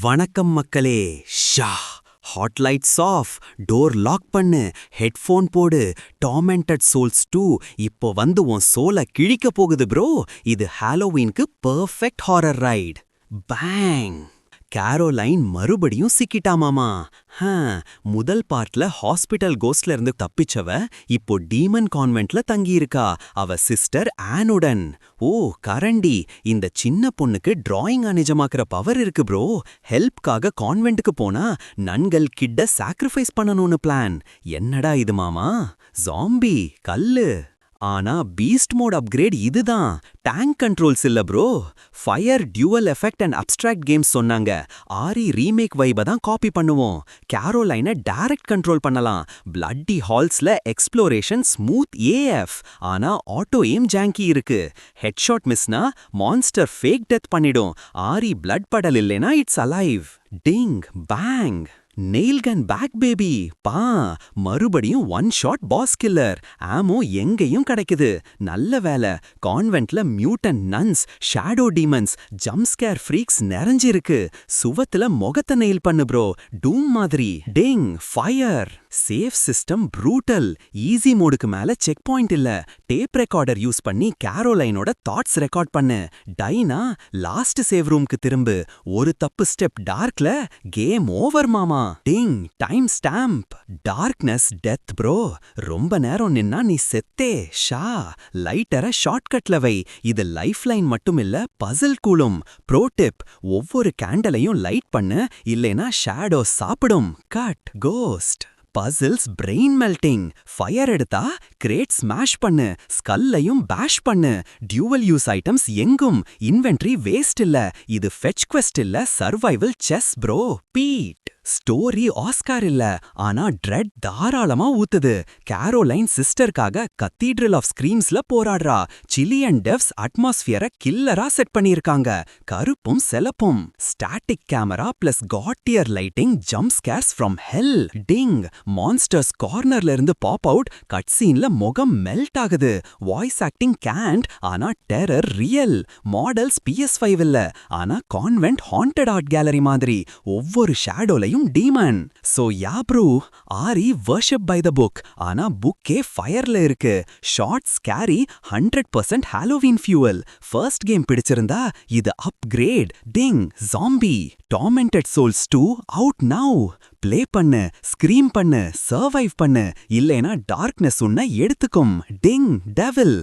வணக்கம் மக்களே. ஷா ஹாட் லைட்ஸ் ஆஃப், டோர் லாக் பண்ணு, ஹெட்ஃபோன் போடு. டார்மெண்டட் சோல்ஸ் 2 இப்போ வந்து உன் சோலை கிழிக்க போகுது ப்ரோ. இது ஹாலோவீனுக்கு perfect horror ride. Bang. Caroline மறுபடியும் சிக்கிட்டாமாமா. முதல் பார்ட்ல ஹாஸ்பிட்டல் கோஸ்ட்ல இருந்து தப்பிச்சவ இப்போ டீமன் கான்வென்ட்ல தங்கியிருக்கா, அவ சிஸ்டர் ஆனுடன். ஓ கரண்டி, இந்த சின்ன பொண்ணுக்கு டிராயிங் நிஜமாக்குற பவர் இருக்கு ப்ரோ. ஹெல்ப்காக கான்வென்ட்டுக்கு போனா நன்கள் கிட்ட சாக்ரிஃபைஸ் பண்ணணும்னு பிளான். என்னடா இது மாமா, ஜாம்பி கல்லு. ஆனா பீஸ்ட் மோட் அப்கிரேட் இதுதான். டேங்க் கண்ட்ரோல்ஸ் இல்ல bro. Fire, dual effect and abstract games சொன்னாங்க. ஆரி ரீமேக் வைப தான் காப்பி பண்ணுவோம். கேரோலைனை டைரக்ட் கண்ட்ரோல் பண்ணலாம். பிளட்டி ஹால்ஸ்ல எக்ஸ்ப்ளோரேஷன் ஸ்மூத் ஏஎஃப். ஆனா ஆட்டோ எய்ம் ஜாங்கி இருக்கு. ஹெட்ஷாட் மிஸ்னா மான்ஸ்டர் ஃபேக் டெத் பண்ணிடும். ஆரி பிளட் படல் இல்லைனா it's alive. Ding bang. Nail gun back baby. பா மறுபடியும் ஒன் ஷாட் பாஸ் கில்லர். ஆமோ எங்கேயும் கிடைக்குது. நல்ல வேலை, கான்வென்ட்ல mutant nuns, shadow demons, jumpscare freaks நிறைஞ்சிருக்கு. சுவத்துல முகத்தை நெயில் பண்ணு ப்ரோ, டூம் மாதிரி. Ding fire. Safe system brutal. Easy மோடுக்கு மேல செக் பாயிண்ட் இல்ல. டேப் ரெக்கார்டர் யூஸ் பண்ணி கேரோலைனோட தாட்ஸ் ரெக்கார்ட் பண்ணு. டைனா லாஸ்ட் சேவ் ரூம்க்கு திரும்பு. ஒரு தப்பு ஸ்டெப் டார்க்ல கேம் ஓவர் மாமா. Ding timestamp. Darkness death bro. ரொம்ப நேரம் நின்னா நீ செத்தே. ஷா லைட்டரை ஷார்ட்கட்ல வை. இது லைஃப் லைன் மட்டும் இல்ல, பசில் கூலும். ப்ரோ டிப், ஒவ்வொரு கேண்டலையும் லைட் பண்ணு, இல்லைனா ஷேடோ சாப்பிடும். Cut ghost. Puzzles brain melting. Fire எடுத்தா கிரேட் ஸ்மாஷ் பண்ணு, ஸ்கல்லையும் பேஷ் பண்ணு. டியூவல் யூஸ் ஐட்டம்ஸ் எங்கும். இன்வென்ட்ரி வேஸ்ட் இல்ல. இது ஃபெட்ச் குவெஸ்ட் இல்ல, survival chess bro. Beat. Story Oscar இல்ல, ஆனா ட்ரெட் தாராளமா ஊத்துது. கேரோலைன் சிஸ்டருக்காக கத்தீட்ரல் ஆஃப் ஸ்கிரீம்ஸ்ல போராடுறா. சிலியன் டெவ்ஸ் அட்மாஸ்பியரை கில்லரா செட் பண்ணியிருக்காங்க. கருப்பும் செலப்பும். Static camera plus gothic lighting, jump scares from hell. Ding monsters கார்னர்ல இருந்து பாப் அவுட். கட் சீன்ல முகம் மெல்ட் ஆகுது. வாய்ஸ் ஆக்டிங் கேண்ட், ஆனா டெரர் ரியல். மாடல்ஸ் PS5 இல்ல, ஆனா கான்வென்ட் ஹாண்டட் ஆர்ட் கேலரி மாதிரி. ஒவ்வொரு ஷேடோலையும் டீமன். சோ யா ப்ரோ, ஆரி வர்ஷிப் பை த புக், ஆனா புக்கே ஃபயர்ல இருக்கு. Short scary, 100% Halloween fuel. First game பிடிச்சிருந்தா இது upgrade. Ding zombie. Tormented Souls 2 out now. Play பண்ணு, ஸ்கிரீம் பண்ணு, சர்வைவ் பண்ணு, இல்லைனா டார்க்னஸ் உன்னை எடுத்துக்கும். Ding devil.